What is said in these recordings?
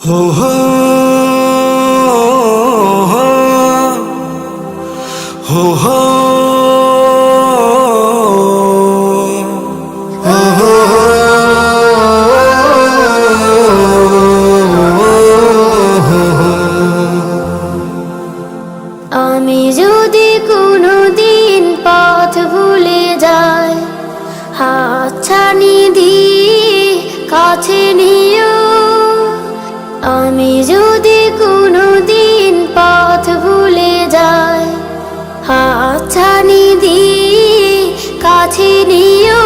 हो हो हो हो আমি যদি কোনোদিন পথ ভুলে যাই, হাতছানি দিয়ে কাছে নিও। আমি যদি কোনোদিন পথ ভুলে যাই, হাতছানি দিয়ে কাছে নিও।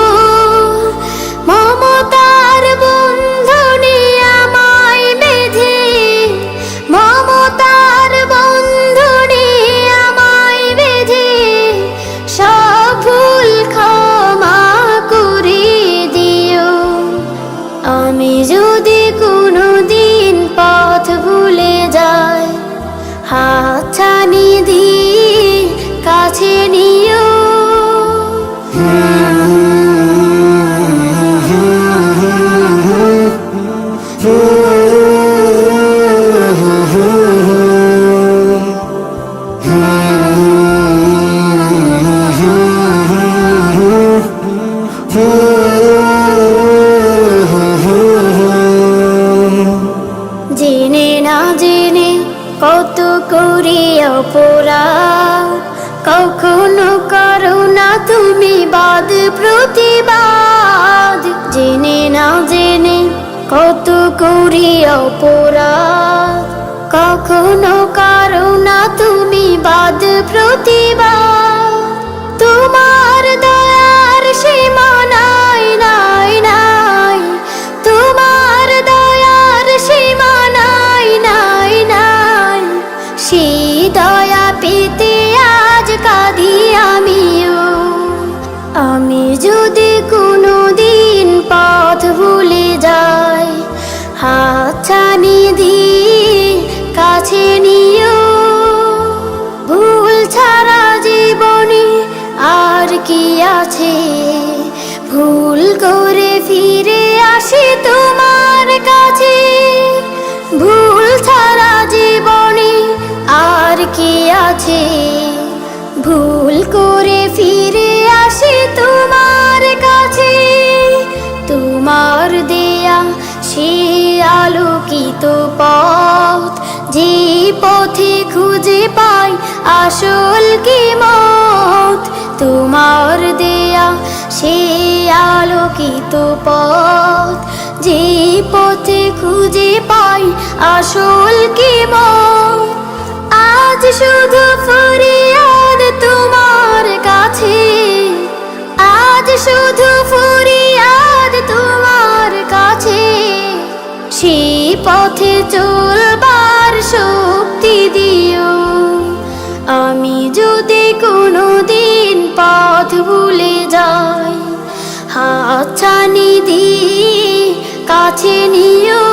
মমতার বন্ধনে আমায় বেঁধে, মমতার বন্ধনে আমায় বেঁধে সব ভুল ক্ষমা করে দিও। আমি যদি কোনোদিন পথ ভুলে যাই, হাতছানি দিয়ে কাছে নিও। জেনে না জেনে কত করি অপরাধ, কখনো করো না তুমি বাদ প্রতিবাদ। জেনে না জেনে কত করি অপরাধ, কখনো করো না তুমি বাদ প্রতিবাদ। তোমার দয়ার সীমা নাই নাই নাই, তোমার দয়ার সীমা নাই নাই নাই। সেই দয়া পেতে আজ কাঁদি আমিও। আমি যদি কোনোদিন পথ ভুলে যাই, হাতছানি দিয়ে কাছে নিও। ভুল ছাড়া জীবনে আর কি আছে, ভুল করে ফিরে আসি তোমার কাছে। ভুল ছাড়া জীবনে আর কি আছে, ভুল করে ফিরে আসি তোমার কাছে। তোমার দেয়া সে আলোকিত পথ, যে পথে খুঁজে পাই আসল কি মত। তোমার দেয়া সে আলোকিত পথ, যে পথে খুঁজে পাই আসল কি মত। আজ শুধু ফরিয়াদ তোমার কাছে, আজ শুধু ফরিয়াদ তোমার কাছে। সেই পথে চলবার শক্তি দিও। আমি যদি কোনোদিন পথ ভুলে যাই, হাতছানি দিয়ে কাছে নিও।